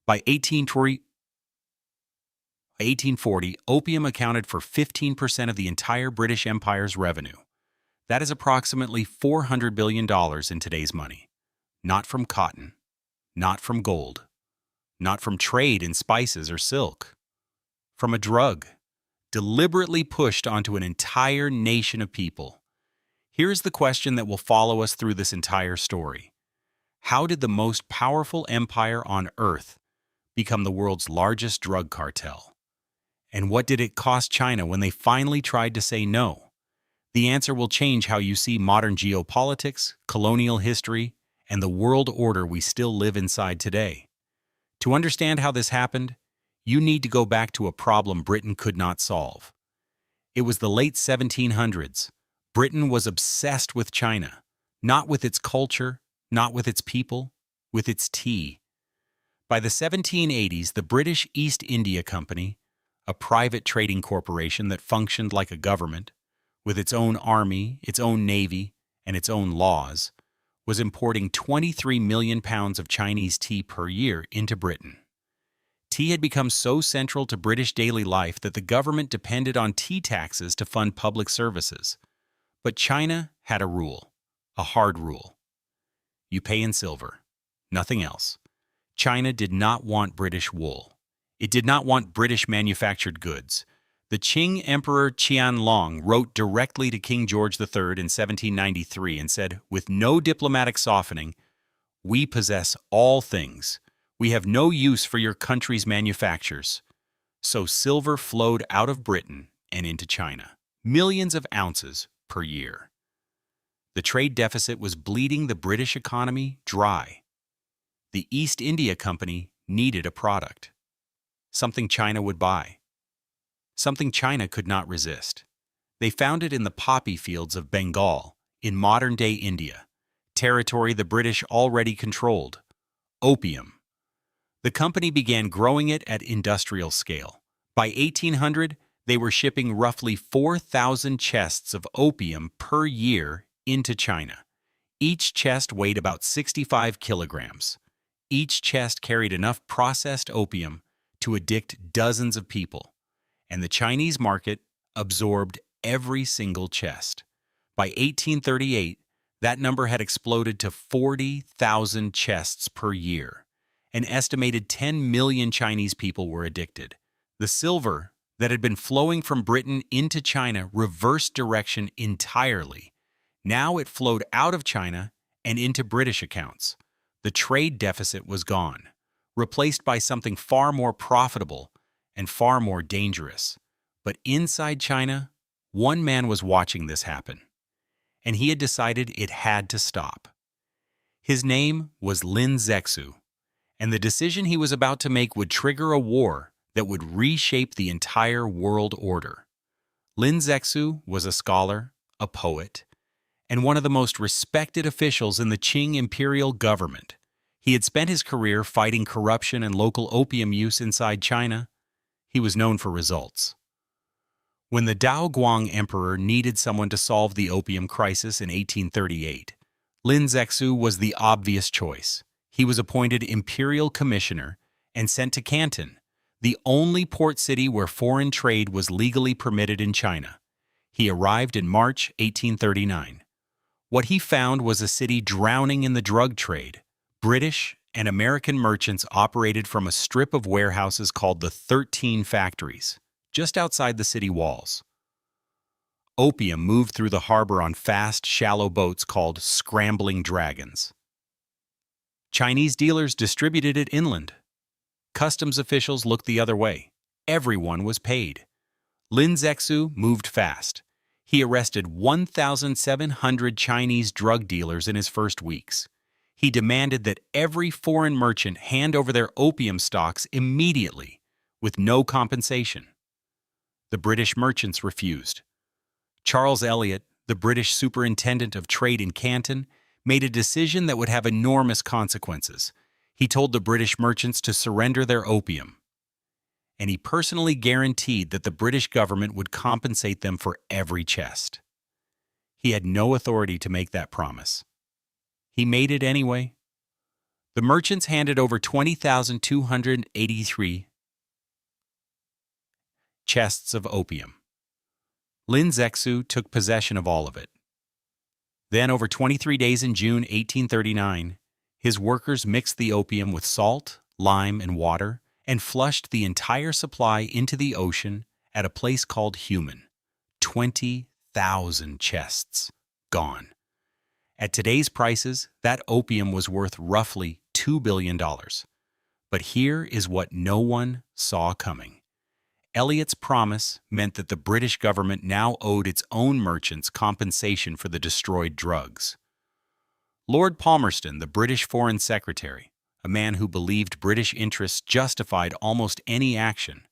By 1840, opium accounted for 15% of the entire British Empire's revenue. That is approximately $400 billion in today's money. Not from cotton, not from gold, not from trade in spices or silk. From a drug, deliberately pushed onto an entire nation of people. Here's the question that will follow us through this entire story. How did the most powerful empire on Earth become the world's largest drug cartel? And what did it cost China when they finally tried to say no? The answer will change how you see modern geopolitics, colonial history, and the world order we still live inside today. To understand how this happened, you need to go back to a problem Britain could not solve. It was the late 1700s. Britain was obsessed with China, not with its culture, not with its people, with its tea. By the 1780s, the British East India Company, a private trading corporation that functioned like a government, with its own army, its own navy, and its own laws, was importing 23 million pounds of Chinese tea per year into Britain. Tea had become so central to British daily life that the government depended on tea taxes to fund public services. But China had a rule, a hard rule. You pay in silver, nothing else. China did not want British wool. It did not want British manufactured goods. The Qing Emperor Qianlong wrote directly to King George III in 1793 and said, with no diplomatic softening, "We possess all things. We have no use for your country's manufactures." So silver flowed out of Britain and into China, millions of ounces per year. The trade deficit was bleeding the British economy dry. The East India Company needed a product, something China would buy, something China could not resist. They found it in the poppy fields of Bengal, in modern-day India, territory the British already controlled. Opium. The company began growing it at industrial scale. By 1800, they were shipping roughly 4,000 chests of opium per year into China. Each chest weighed about 65 kilograms. Each chest carried enough processed opium to addict dozens of people, and the Chinese market absorbed every single chest. By 1838, that number had exploded to 40,000 chests per year. An estimated 10 million Chinese people were addicted. The silver that had been flowing from Britain into China reversed direction entirely. Now it flowed out of China and into British accounts. The trade deficit was gone, replaced by something far more profitable and far more dangerous. But inside China, one man was watching this happen, and he had decided it had to stop. His name was Lin Zexu, and the decision he was about to make would trigger a war that would reshape the entire world order. Lin Zexu was a scholar, a poet, and one of the most respected officials in the Qing imperial government. He had spent his career fighting corruption and local opium use inside China. He was known for results. When the Daoguang Emperor needed someone to solve the opium crisis in 1838, Lin Zexu was the obvious choice. He was appointed imperial commissioner and sent to Canton, the only port city where foreign trade was legally permitted in China. He arrived in March 1839. What he found was a city drowning in the drug trade. British and American merchants operated from a strip of warehouses called the 13 Factories, just outside the city walls. Opium moved through the harbor on fast, shallow boats called scrambling dragons. Chinese dealers distributed it inland. Customs officials looked the other way. Everyone was paid. Lin Zexu moved fast. He arrested 1,700 Chinese drug dealers in his first weeks. He demanded that every foreign merchant hand over their opium stocks immediately, with no compensation. The British merchants refused. Charles Elliot, the British superintendent of trade in Canton, made a decision that would have enormous consequences. He told the British merchants to surrender their opium, and he personally guaranteed that the British government would compensate them for every chest. He had no authority to make that promise. He made it anyway. The merchants handed over 20,283 chests of opium. Lin Zexu took possession of all of it. Then, over 23 days in June 1839, his workers mixed the opium with salt, lime, and water and flushed the entire supply into the ocean at a place called Human. 20,000 chests gone. At today's prices, that opium was worth roughly $2 billion. But here is what no one saw coming. Eliot's promise meant that the British government now owed its own merchants compensation for the destroyed drugs. Lord Palmerston, the British Foreign Secretary, a man who believed British interests justified almost any action,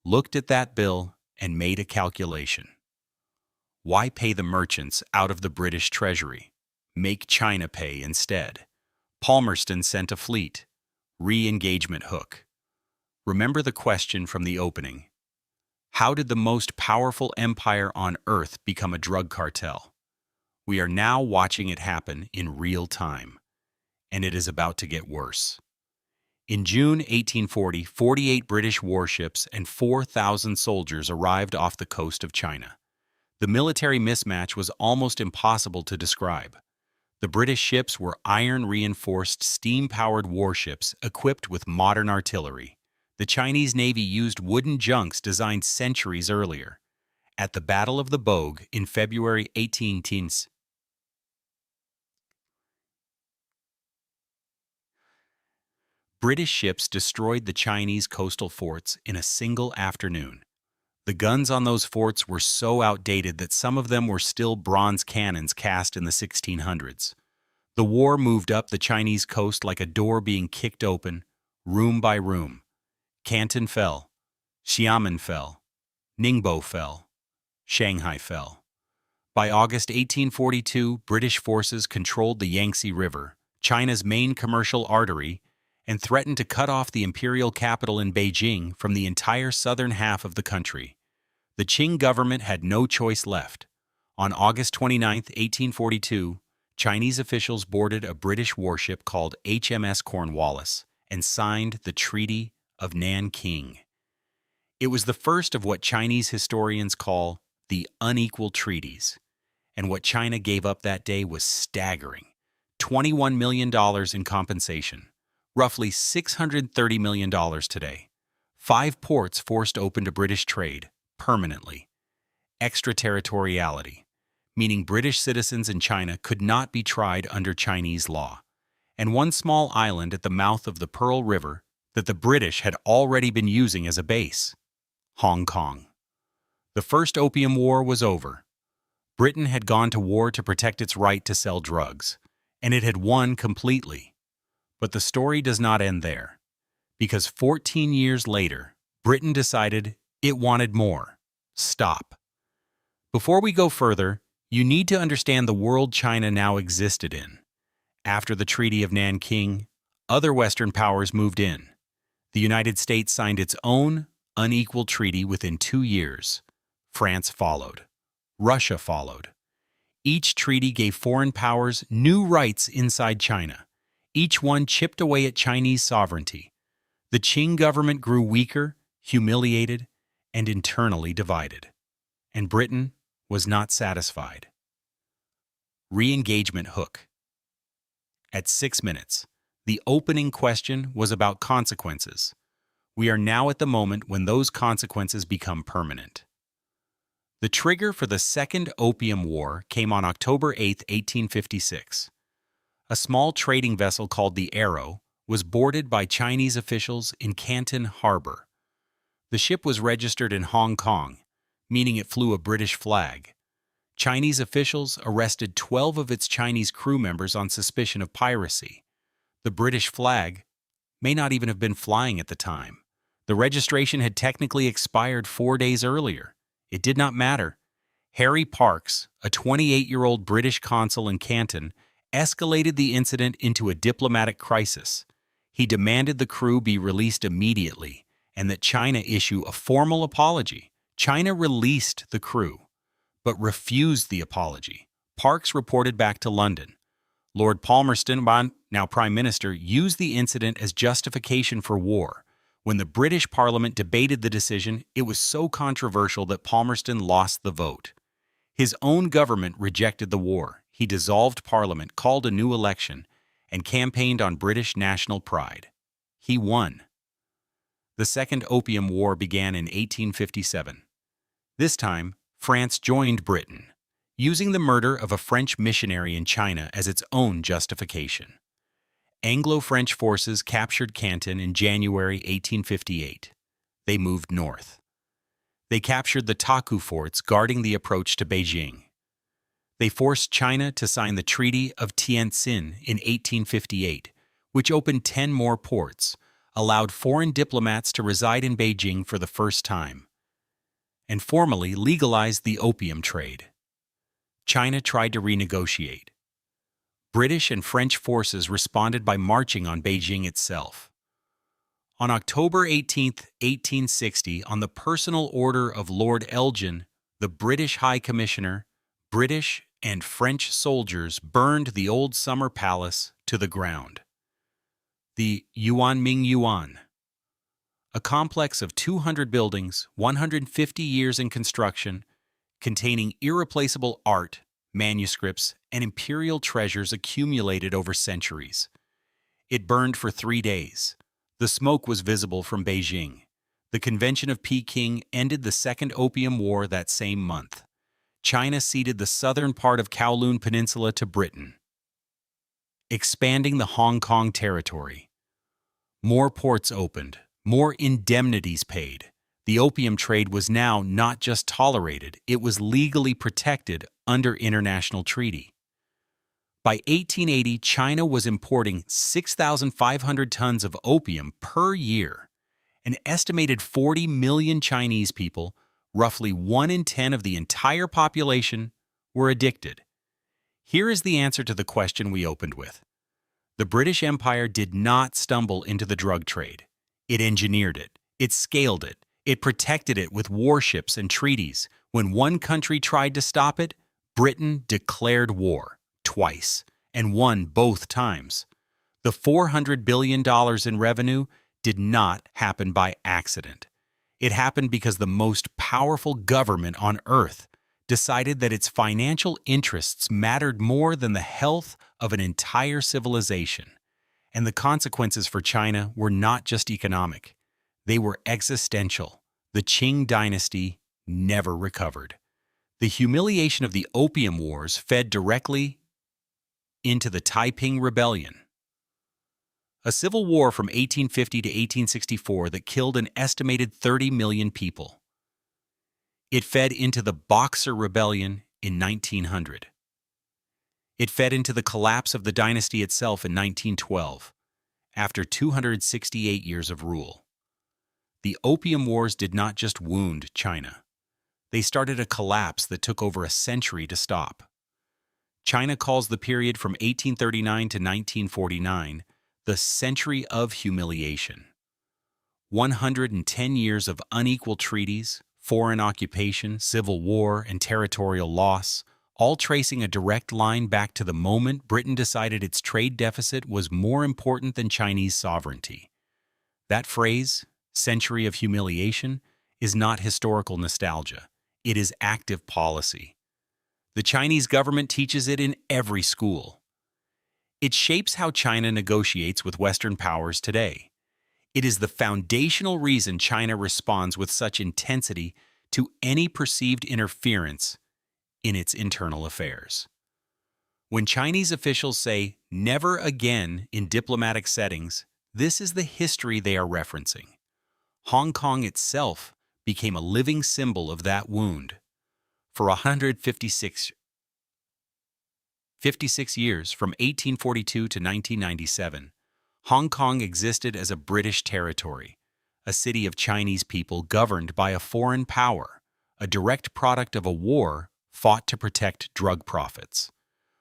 looked at that bill and made a calculation. Why pay the merchants out of the British treasury? Make China pay instead. Palmerston sent a fleet. Re-engagement hook. Remember the question from the opening. How did the most powerful empire on Earth become a drug cartel? We are now watching it happen in real time, and it is about to get worse. In June 1840, 48 British warships and 4,000 soldiers arrived off the coast of China. The military mismatch was almost impossible to describe. The British ships were iron-reinforced, steam-powered warships equipped with modern artillery. The Chinese Navy used wooden junks designed centuries earlier. At the Battle of the Bogue in February 1810, British ships destroyed the Chinese coastal forts in a single afternoon. The guns on those forts were so outdated that some of them were still bronze cannons cast in the 1600s. The war moved up the Chinese coast like a door being kicked open, room by room. Canton fell, Xiamen fell, Ningbo fell, Shanghai fell. By August 1842, British forces controlled the Yangtze River, China's main commercial artery, and threatened to cut off the imperial capital in Beijing from the entire southern half of the country. The Qing government had no choice left. On August 29, 1842, Chinese officials boarded a British warship called HMS Cornwallis and signed the Treaty of Nanking. It was the first of what Chinese historians call the unequal treaties, and what China gave up that day was staggering: $21 million in compensation. Roughly $630 million today. 5 ports forced open to British trade, permanently. Extraterritoriality, meaning British citizens in China could not be tried under Chinese law. And one small island at the mouth of the Pearl River that the British had already been using as a base. Hong Kong. The First Opium War was over. Britain had gone to war to protect its right to sell drugs, and it had won completely. But the story does not end there, because 14 years later, Britain decided it wanted more. Stop. Before we go further, you need to understand the world China now existed in. After the Treaty of Nanking, other Western powers moved in. The United States signed its own unequal treaty within 2 years. France followed. Russia followed. Each treaty gave foreign powers new rights inside China. Each one chipped away at Chinese sovereignty. The Qing government grew weaker, humiliated, and internally divided. And Britain was not satisfied. Re-engagement hook. At 6 minutes, the opening question was about consequences. We are now at the moment when those consequences become permanent. The trigger for the Second Opium War came on October 8, 1856. A small trading vessel called the Arrow was boarded by Chinese officials in Canton Harbor. The ship was registered in Hong Kong, meaning it flew a British flag. Chinese officials arrested 12 of its Chinese crew members on suspicion of piracy. The British flag may not even have been flying at the time. The registration had technically expired 4 days earlier. It did not matter. Harry Parkes, a 28-year-old British consul in Canton, escalated the incident into a diplomatic crisis. He demanded the crew be released immediately and that China issue a formal apology. China released the crew, but refused the apology. Parkes reported back to London. Lord Palmerston, now Prime Minister, used the incident as justification for war. When the British Parliament debated the decision, it was so controversial that Palmerston lost the vote. His own government rejected the war. He dissolved Parliament, called a new election, and campaigned on British national pride. He won. The Second Opium War began in 1857. This time, France joined Britain, using the murder of a French missionary in China as its own justification. Anglo-French forces captured Canton in January 1858. They moved north. They captured the Taku forts guarding the approach to Beijing. They forced China to sign the Treaty of Tientsin in 1858, which opened 10 more ports, allowed foreign diplomats to reside in Beijing for the first time, and formally legalized the opium trade. China tried to renegotiate. British and French forces responded by marching on Beijing itself. On October 18, 1860, on the personal order of Lord Elgin, the British High Commissioner, British and French soldiers burned the old summer palace to the ground. The Yuanming Yuan, a complex of 200 buildings, 150 years in construction, containing irreplaceable art, manuscripts, and imperial treasures accumulated over centuries. It burned for 3 days. The smoke was visible from Beijing. The Convention of Peking ended the Second Opium War that same month. China ceded the southern part of Kowloon Peninsula to Britain, expanding the Hong Kong territory. More ports opened, more indemnities paid. The opium trade was now not just tolerated, it was legally protected under international treaty. By 1880, China was importing 6,500 tons of opium per year. An estimated 40 million Chinese people, roughly 1 in 10 of the entire population, were addicted. Here is the answer to the question we opened with. The British Empire did not stumble into the drug trade. It engineered it. It scaled it. It protected it with warships and treaties. When one country tried to stop it, Britain declared war twice and won both times. The $400 billion in revenue did not happen by accident. It happened because the most powerful government on earth decided that its financial interests mattered more than the health of an entire civilization. And the consequences for China were not just economic. They were existential. The Qing dynasty never recovered. The humiliation of the Opium Wars fed directly into the Taiping Rebellion, a civil war from 1850 to 1864 that killed an estimated 30 million people. It fed into the Boxer Rebellion in 1900. It fed into the collapse of the dynasty itself in 1912, after 268 years of rule. The Opium Wars did not just wound China. They started a collapse that took over a century to stop. China calls the period from 1839 to 1949 the Century of Humiliation. 110 years of unequal treaties, foreign occupation, civil war, and territorial loss, all tracing a direct line back to the moment Britain decided its trade deficit was more important than Chinese sovereignty. That phrase, Century of Humiliation, is not historical nostalgia. It is active policy. The Chinese government teaches it in every school. It shapes how China negotiates with Western powers today. It is the foundational reason China responds with such intensity to any perceived interference in its internal affairs. When Chinese officials say "never again" in diplomatic settings, this is the history they are referencing. Hong Kong itself became a living symbol of that wound. For 156 years, from 1842 to 1997, Hong Kong existed as a British territory, a city of Chinese people governed by a foreign power, a direct product of a war fought to protect drug profits.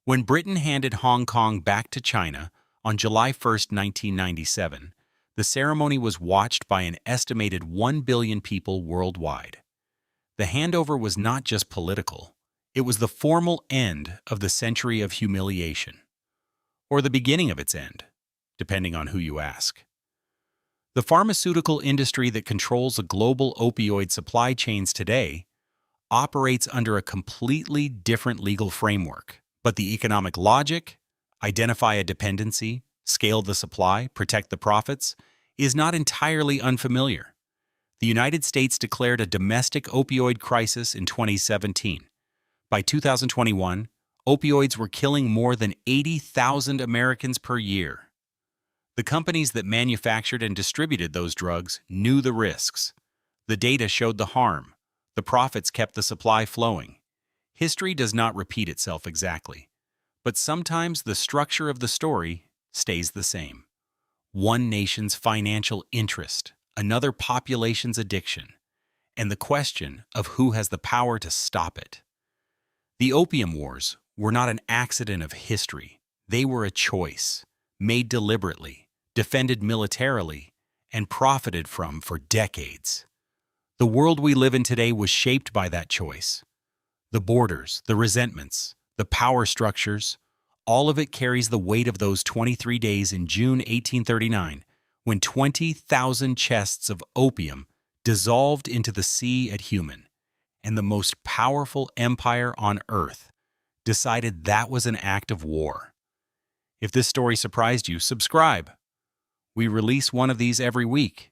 When Britain handed Hong Kong back to China on July 1, 1997, the ceremony was watched by an estimated 1 billion people worldwide. The handover was not just political, it was the formal end of the Century of Humiliation. or the beginning of its end, depending on who you ask. The pharmaceutical industry that controls the global opioid supply chains today operates under a completely different legal framework, but the economic logic, identify a dependency, scale the supply, protect the profits, is not entirely unfamiliar. The United States declared a domestic opioid crisis in 2017. By 2021, opioids were killing more than 80,000 Americans per year. The companies that manufactured and distributed those drugs knew the risks. The data showed the harm. The profits kept the supply flowing. History does not repeat itself exactly, but sometimes the structure of the story stays the same. One nation's financial interest, another population's addiction, and the question of who has the power to stop it. The Opium Wars were not an accident of history. They were a choice, made deliberately, defended militarily, and profited from for decades. The world we live in today was shaped by that choice. The borders, the resentments, the power structures, all of it carries the weight of those 23 days in June 1839, when 20,000 chests of opium dissolved into the sea at Human, and the most powerful empire on earth decided that was an act of war. If this story surprised you, subscribe. We release one of these every week.